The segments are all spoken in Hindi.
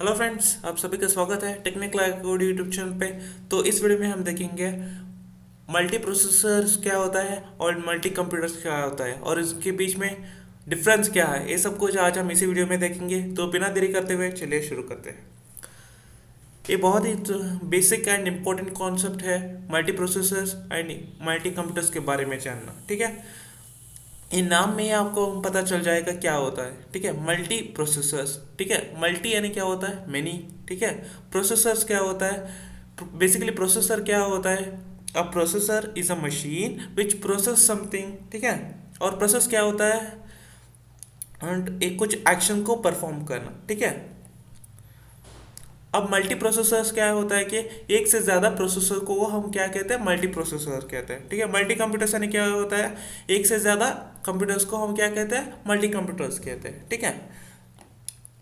हेलो फ्रेंड्स, आप सभी का स्वागत है टेक्निकल कोड यूट्यूब चैनल पे। तो इस वीडियो में हम देखेंगे मल्टी प्रोसेसर्स क्या होता है और मल्टी कंप्यूटर्स क्या होता है और इसके बीच में डिफरेंस क्या है। ये सब कुछ आज हम इसी वीडियो में देखेंगे। तो बिना देरी करते हुए चलिए शुरू करते हैं। ये बहुत ही बेसिक एंड इम्पोर्टेंट कॉन्सेप्ट है, multi processors and multi computers के बारे में जानना। ठीक है, इन नाम में ही आपको पता चल जाएगा क्या होता है। ठीक है, मल्टी प्रोसेसर्स। ठीक है, मल्टी यानी क्या होता है, मेनी। ठीक है, प्रोसेसर्स क्या होता है, बेसिकली प्रोसेसर क्या होता है, अ processor is a machine which process something. ठीक है, और प्रोसेस क्या होता है, and एक कुछ एक्शन को परफॉर्म करना। ठीक है, अब मल्टी प्रोसेसर्स क्या होता है कि एक से ज़्यादा प्रोसेसर को हम क्या कहते हैं, मल्टी प्रोसेसर कहते हैं। ठीक है, मल्टी कंप्यूटर्स यानी क्या होता है, एक से ज़्यादा कंप्यूटर्स को हम क्या कहते हैं, मल्टी कंप्यूटर्स कहते हैं। ठीक है,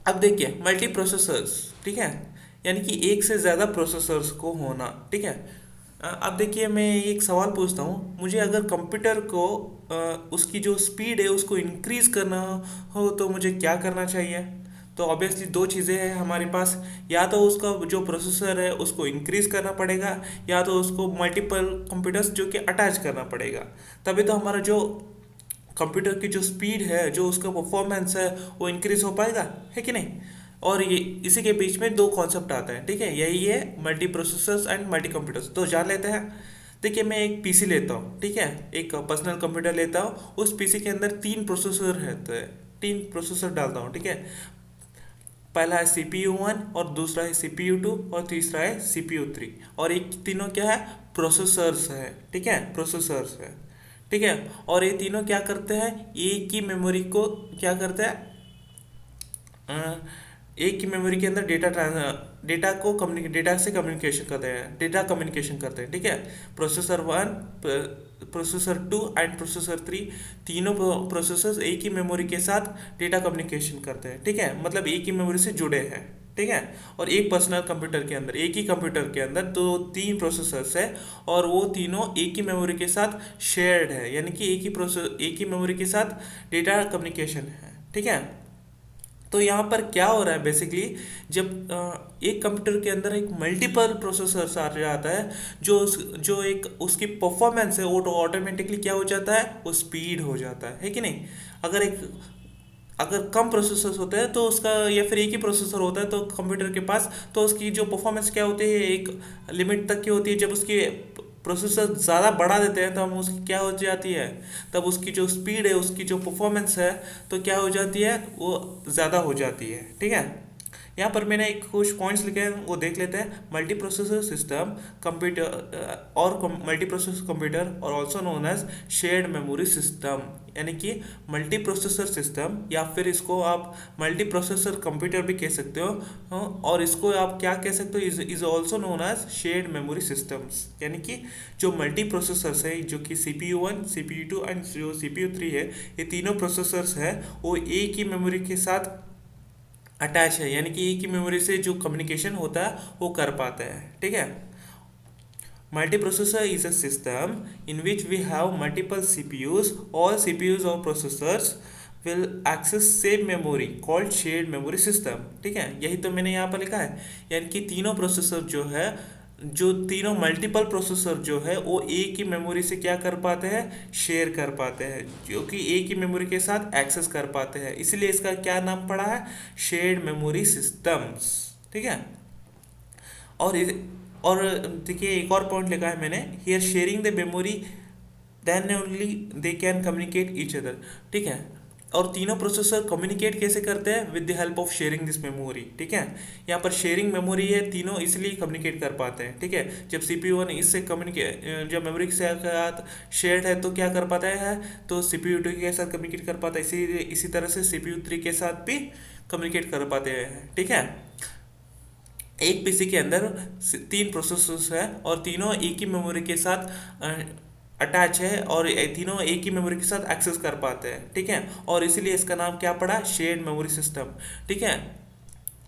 अब देखिए मल्टी प्रोसेसर्स, ठीक है, यानी कि एक से ज़्यादा प्रोसेसर्स को होना। ठीक है, अब देखिए मैं एक सवाल पूछता हूँ, मुझे अगर कंप्यूटर को उसकी जो स्पीड है उसको इंक्रीज करना हो तो मुझे क्या करना चाहिए। तो ऑब्वियसली दो चीज़ें हैं हमारे पास, या तो उसका जो प्रोसेसर है उसको इंक्रीज करना पड़ेगा, या तो उसको मल्टीपल कंप्यूटर्स जो कि अटैच करना पड़ेगा। तभी तो हमारा जो कंप्यूटर की जो स्पीड है, जो उसका परफॉर्मेंस है, वो इंक्रीज हो पाएगा, है कि नहीं। और ये इसी के बीच में दो कॉन्सेप्ट आता है। ठीक है, यही है multi processors and multi computers. तो जान लेते हैं। देखिए मैं एक पीसी लेता हूँ, ठीक है, एक पर्सनल कंप्यूटर लेता हूँ, उस पीसी के अंदर तीन प्रोसेसर रहते हैं, तीन प्रोसेसर डालता हूँ। ठीक है, पहला है CPU 1 और दूसरा है CPU 2 और तीसरा है CPU 3। और एक तीनों क्या है, प्रोसेसर्स है। ठीक है, प्रोसेसर्स है। ठीक है, और ये तीनों क्या करते हैं, एक ही मेमोरी को क्या करते हैं, अ, एक ही मेमोरी के अंदर डेटा को डेटा से कम्युनिकेशन करते हैं, डेटा कम्युनिकेशन करते हैं। ठीक है, प्रोसेसर 1, प्रोसेसर 2 एंड प्रोसेसर 3, तीनों प्रोसेसर्स एक ही मेमोरी के साथ डेटा कम्युनिकेशन करते हैं। ठीक है, मतलब एक ही मेमोरी से जुड़े हैं। ठीक है, और एक पर्सनल कंप्यूटर के अंदर, एक ही कंप्यूटर के अंदर तो तीन प्रोसेसर्स है, और वो तीनों एक ही मेमोरी के साथ शेयर्ड है, यानी कि एक ही मेमोरी के साथ डेटा कम्युनिकेशन है। ठीक है, तो यहाँ पर क्या हो रहा है बेसिकली, जब एक कंप्यूटर के अंदर एक मल्टीपल प्रोसेसर आ जाता है, जो एक उसकी परफॉर्मेंस है वो तो ऑटोमेटिकली क्या हो जाता है, वो स्पीड हो जाता है कि नहीं। अगर एक अगर कम प्रोसेसर होते हैं तो उसका, या फिर एक ही प्रोसेसर होता है तो कंप्यूटर के पास, तो उसकी जो परफॉर्मेंस क्या होती है, एक लिमिट तक की होती है। जब उसकी प्रोसेसर ज़्यादा बढ़ा देते हैं तो हम उसकी क्या हो जाती है, तब उसकी जो स्पीड है, उसकी जो परफॉर्मेंस है, तो क्या हो जाती है, वो ज़्यादा हो जाती है। ठीक है, यहाँ पर मैंने एक कुछ पॉइंट्स लिखे हैं, वो देख लेते हैं। मल्टी प्रोसेसर सिस्टम कंप्यूटर और मल्टी प्रोसेसर कंप्यूटर और also known as shared memory system, यानी कि मल्टी प्रोसेसर सिस्टम, या फिर इसको आप मल्टी प्रोसेसर कंप्यूटर भी कह सकते हो। और इसको आप क्या कह सकते हो, is also known as shared memory systems, यानी कि जो मल्टी प्रोसेसर्स है, जो कि CPU 1, CPU 2 एंड जो CPU 3 है, ये तीनों प्रोसेसर्स है, वो एक ही मेमोरी के साथ अटैच है, यानी कि एक ही मेमोरी से जो कम्युनिकेशन होता है वो कर पाता है। ठीक है, multiprocessor is a system in which we have multiple CPUs. All CPUs or processors will access same memory called shared memory system. ठीक है, यही तो मैंने यहाँ पर लिखा है, यानी कि तीनों प्रोसेसर जो है, जो तीनों मल्टीपल प्रोसेसर जो है, वो एक ही मेमोरी से क्या कर पाते हैं, शेयर कर पाते हैं, जो कि एक ही मेमोरी के साथ एक्सेस कर पाते हैं। इसलिए इसका क्या नाम पड़ा है, शेयर्ड मेमोरी सिस्टम्स। ठीक है, और और देखिए एक और पॉइंट लिखा है मैंने, here sharing the memory then only they can communicate each other. ठीक है, और तीनों प्रोसेसर कम्युनिकेट कैसे करते हैं, with the help of sharing this memory. ठीक है, यहाँ पर शेयरिंग मेमोरी है, तीनों इसलिए कम्युनिकेट कर पाते हैं। ठीक है, जब CPU 1 इससे कम्युनिकेट, जब मेमोरी के साथ शेयर्ड है तो क्या कर पाता है, तो CPU 2 के साथ कम्युनिकेट कर पाता है। इसी तरह से CPU 3 के साथ भी कम्युनिकेट कर पाते हैं। ठीक है, एक पीसी के अंदर तीन प्रोसेसर्स है और तीनों एक ही मेमोरी के साथ अटैच है, और तीनों एक ही मेमोरी के साथ एक्सेस कर पाते हैं। ठीक है, और इसीलिए इसका नाम क्या पड़ा, शेयर्ड मेमोरी सिस्टम। ठीक है,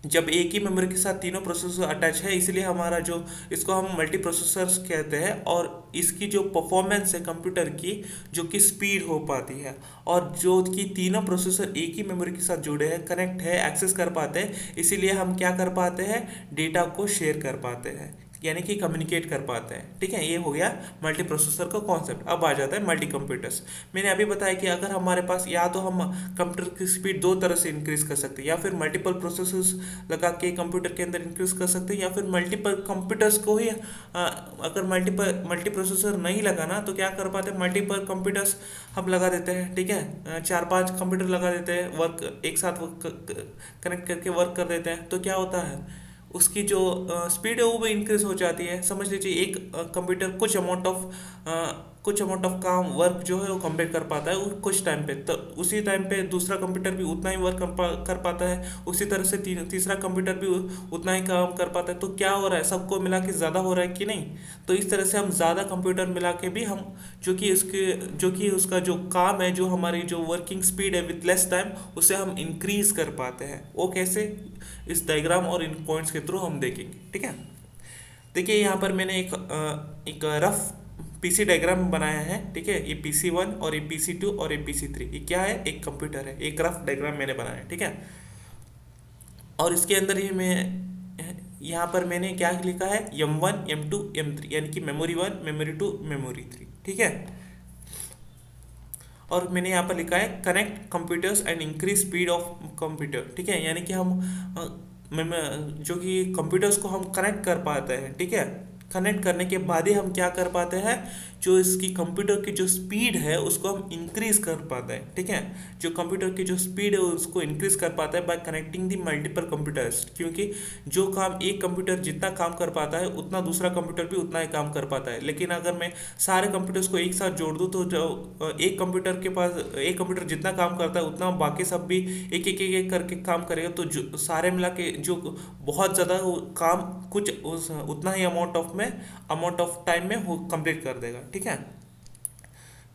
जब एक ही मेमोरी के साथ तीनों प्रोसेसर अटैच है, इसलिए हमारा जो इसको हम मल्टी प्रोसेसर्स कहते हैं। और इसकी जो परफॉर्मेंस है कंप्यूटर की, जो कि स्पीड हो पाती है, और जो कि तीनों प्रोसेसर एक ही मेमोरी के साथ जुड़े हैं, कनेक्ट है, एक्सेस कर पाते हैं, इसीलिए हम क्या कर पाते हैं, डेटा को शेयर कर पाते हैं, यानी कि कम्युनिकेट कर पाते हैं। ठीक है, ये हो गया मल्टी प्रोसेसर का कॉन्सेप्ट। अब आ जाता है मल्टी कंप्यूटर्स। मैंने अभी बताया कि अगर हमारे पास, या तो हम कंप्यूटर की स्पीड दो तरह से इंक्रीज कर सकते हैं, या फिर मल्टीपल प्रोसेसर्स लगा के कंप्यूटर के अंदर इंक्रीज कर सकते हैं, या फिर मल्टीपल कंप्यूटर्स को ही अगर मल्टी प्रोसेसर नहीं लगाना तो क्या कर पाते हैं, मल्टीपल कंप्यूटर्स हम लगा देते हैं। ठीक है, 4-5 कंप्यूटर लगा देते हैं, वर्क एक साथ कनेक्ट करके वर्क कर देते हैं, तो क्या होता है, उसकी जो स्पीड है वो भी इंक्रीज हो जाती है। समझ लीजिए एक कंप्यूटर कुछ अमाउंट ऑफ काम वर्क जो है वो कंप्लीट कर पाता है कुछ टाइम पे, तो उसी टाइम पे दूसरा कंप्यूटर भी उतना ही वर्क कर पाता है, उसी तरह से तीसरा कंप्यूटर भी उतना ही काम कर पाता है। तो क्या हो रहा है, सबको मिला के ज़्यादा हो रहा है कि नहीं। तो इस तरह से हम ज़्यादा कंप्यूटर मिला के भी हम जो कि उसका जो काम है, जो हमारी जो वर्किंग स्पीड है विथ लेस टाइम, उसे हम इंक्रीज कर पाते हैं। वो कैसे, इस डायग्राम और इन पॉइंट्स के थ्रू हम देखेंगे। ठीक है, देखिए यहाँ पर मैंने एक रफ पीसी डायग्राम बनाया है। ठीक है, ये PC1 और ये PC2 और ये PC3, ये क्या है, एक कंप्यूटर है। एक रफ डायग्राम मैंने बनाया है। ठीक है, और इसके अंदर ये मैं यहाँ पर मैंने क्या लिखा है, M1 M2 M3, यानी कि मेमोरी 1 मेमोरी 2 मेमोरी 3। ठीक है, और मैंने यहाँ पर लिखा है connect computers and increase speed of computer. ठीक है, यानी कि हम जो कि कंप्यूटर्स को हम कनेक्ट कर पाते हैं। ठीक है, कनेक्ट करने के बाद ही हम क्या कर पाते हैं, जो इसकी कंप्यूटर की जो स्पीड है उसको हम इंक्रीज कर पाते हैं। ठीक है, जो कंप्यूटर की जो स्पीड है उसको इंक्रीज कर पाता है बाय कनेक्टिंग दी मल्टीपल कंप्यूटर्स, क्योंकि जो काम एक कंप्यूटर जितना काम कर पाता है उतना दूसरा कंप्यूटर भी उतना ही काम कर पाता है। लेकिन अगर मैं सारे कंप्यूटर्स को एक साथ जोड़ दूँ, तो जो एक कंप्यूटर के पास, एक कंप्यूटर जितना काम करता है उतना बाकी सब भी एक करके काम करेगा, तो जो सारे मिला के जो बहुत ज़्यादा काम उतना ही अमाउंट ऑफ टाइम में वो कंप्लीट कर देगा। ठीक है,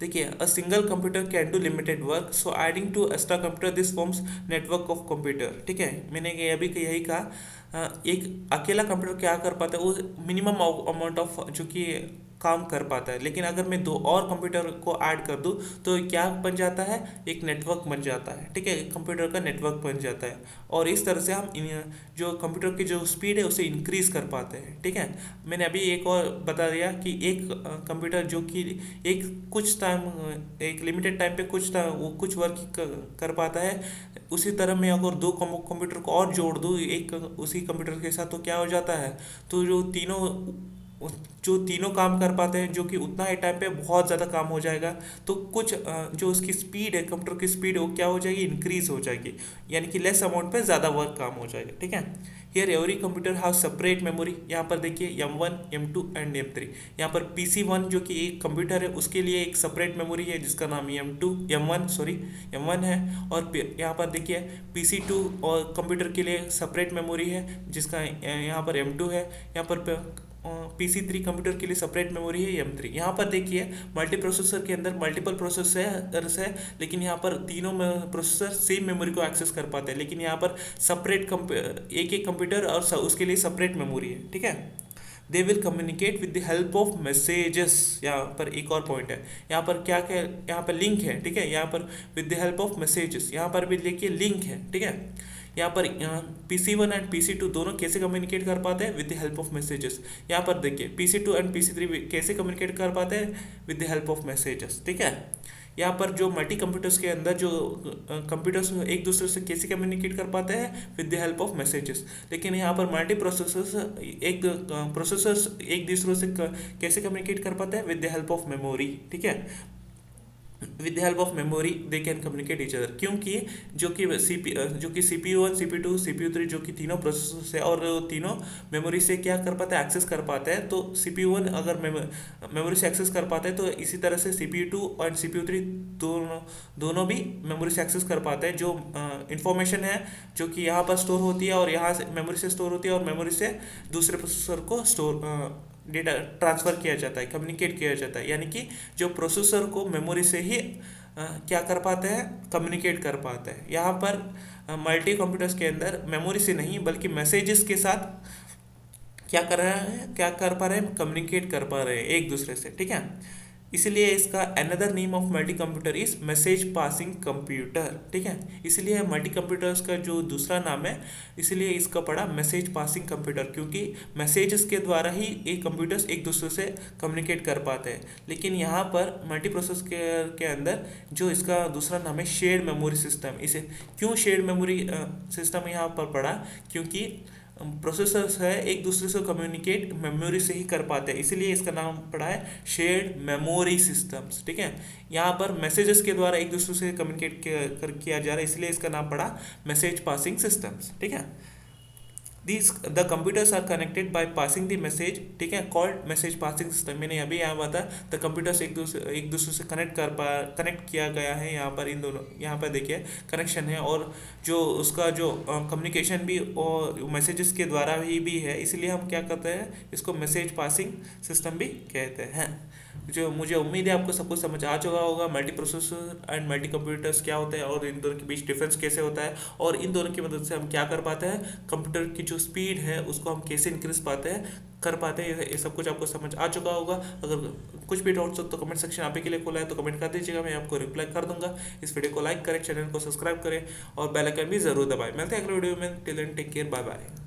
देखिए, a single computer can do limited work, so adding to extra computer this forms network of computer. ठीक है, मैंने अभी यही कहा, एक अकेला कंप्यूटर क्या कर पाता है, वो मिनिमम अमाउंट ऑफ जो कि काम कर पाता है। लेकिन अगर मैं दो और कंप्यूटर को ऐड कर दूं तो क्या बन जाता है, एक नेटवर्क बन जाता है। ठीक है, कंप्यूटर का नेटवर्क बन जाता है, और इस तरह से हम जो कंप्यूटर की जो स्पीड है उसे इंक्रीज कर पाते हैं। ठीक है, मैंने अभी एक और बता दिया कि एक कंप्यूटर जो कि एक लिमिटेड टाइम पे वो कुछ वर्क कर पाता है, उसी तरह मैं अगर दो कंप्यूटर को और जोड़ दूँ एक उसी कंप्यूटर के साथ, तो क्या हो जाता है, तो जो तीनों काम कर पाते हैं, जो कि उतना ही टाइम पे बहुत ज़्यादा काम हो जाएगा। तो जो उसकी स्पीड है, कंप्यूटर की स्पीड है, वो क्या हो जाएगी, इंक्रीज हो जाएगी, यानी कि लेस अमाउंट पे ज़्यादा वर्क काम हो जाएगा। ठीक है, here every computer have separate memory. यहाँ पर देखिए M1 M2 एंड M3। यहाँ पर PC1 जो कि एक कंप्यूटर है उसके लिए एक सेपरेट मेमोरी है जिसका नाम M1 है, और यहाँ पर देखिए PC2 और कंप्यूटर के लिए सेपरेट मेमोरी है जिसका यहाँ पर M2 है। यहाँ पर PC3 कंप्यूटर के लिए सेपरेट मेमोरी है M3। यहाँ पर देखिए मल्टी प्रोसेसर के अंदर मल्टीपल प्रोसेसर्स है, लेकिन यहाँ पर तीनों प्रोसेसर सेम मेमोरी को एक्सेस कर पाते हैं, लेकिन यहाँ पर एक कंप्यूटर और उसके लिए सेपरेट मेमोरी है। ठीक है, they will communicate with the help of messages. यहाँ पर एक और पॉइंट है, यहाँ पर क्या क्या, यहाँ पर लिंक है। ठीक है, यहाँ पर with the help of messages, यहाँ पर भी देखिए लिंक है। ठीक है, यहाँ पर PC1 एंड PC2 दोनों कैसे कम्युनिकेट कर पाते हैं, with the help of messages. यहाँ पर देखिए PC2 एंड PC3 कैसे कम्युनिकेट कर पाते हैं, with the help of messages. ठीक है, यहाँ पर जो मल्टी कंप्यूटर्स के अंदर जो कंप्यूटर्स एक दूसरे से कैसे कम्युनिकेट कर पाते हैं, with the help of messages. लेकिन यहाँ पर मल्टी प्रोसेसर्स एक दूसरे से कैसे कम्युनिकेट कर पाते हैं, with the help of memory. ठीक है, with the help of memory they can communicate each other, क्योंकि जो कि CPU1 CPU2 CPU3 जो कि तीनों प्रोसेसर है और तीनों मेमोरी से क्या कर पाते हैं, एक्सेस कर पाते हैं। तो CPU1 अगर मेमोरी से एक्सेस कर पाते हैं, तो इसी तरह से CPU2 और CPU3 दोनों भी मेमोरी से एक्सेस कर पाते हैं। जो इंफॉर्मेशन है जो कि यहाँ पर स्टोर होती है और यहाँ से मेमोरी से स्टोर होती है, और मेमोरी से दूसरे प्रोसेसर को डेटा ट्रांसफ़र किया जाता है, कम्युनिकेट किया जाता है, यानी कि जो प्रोसेसर को मेमोरी से ही क्या कर पाते हैं, कम्युनिकेट कर पाते हैं। यहाँ पर मल्टी कंप्यूटर्स के अंदर मेमोरी से नहीं बल्कि मैसेजेस के साथ क्या कर रहे हैं, क्या कर पा रहे हैं, कम्युनिकेट कर पा रहे हैं एक दूसरे से, ठीक है। इसलिए इसका another name of multi computer is message passing computer, ठीक है। इसलिए मल्टी कंप्यूटर्स का जो दूसरा नाम है, इसलिए इसका पड़ा मैसेज पासिंग कंप्यूटर, क्योंकि मैसेजेस के द्वारा ही एक कंप्यूटर्स एक दूसरे से कम्युनिकेट कर पाते हैं। लेकिन यहाँ पर मल्टी प्रोसेस के अंदर जो इसका दूसरा नाम है शेयर्ड मेमोरी सिस्टम। इसे क्यों शेयर्ड मेमोरी सिस्टम यहाँ पर पड़ा, क्योंकि प्रोसेसर्स है एक दूसरे से कम्युनिकेट मेमोरी से ही कर पाते हैं, इसीलिए इसका नाम पड़ा है शेयर्ड मेमोरी सिस्टम्स, ठीक है। यहाँ पर मैसेजेस के द्वारा एक दूसरे से कम्युनिकेट किया जा रहा है, इसलिए इसका नाम पड़ा मैसेज पासिंग सिस्टम्स, ठीक है। The computers are connected by passing the message, ठीक है, कॉल्ड मैसेज पासिंग सिस्टम। मैंने अभी यहाँ बताया द कंप्यूटर्स एक दूसरे से कनेक्ट किया गया है। यहाँ पर इन दोनों, यहाँ पर देखिए कनेक्शन है, और जो उसका जो कम्युनिकेशन भी और मैसेजेस के द्वारा भी है, इसलिए हम क्या करते हैं, इसको मैसेज पासिंग सिस्टम भी कहते हैं। जो मुझे उम्मीद है आपको सब कुछ समझ आ चुका होगा, multi processor and multi computers क्या होते हैं और इन दोनों के बीच डिफरेंस कैसे होता है, और इन दोनों की मदद से हम क्या कर पाते हैं, कंप्यूटर की जो स्पीड है उसको हम कैसे इंक्रीज कर पाते हैं। ये सब कुछ आपको समझ आ चुका होगा। अगर कुछ भी डाउट्स हो तो कमेंट सेक्शन आप ही के लिए खुला है, तो कमेंट कर दीजिएगा, मैं आपको रिप्लाई कर दूंगा। इस वीडियो को लाइक करें, चैनल को सब्सक्राइब करें और बेल आइकन भी जरूर दबाएं। मिलते हैं अगले वीडियो में। Till then take care, bye bye.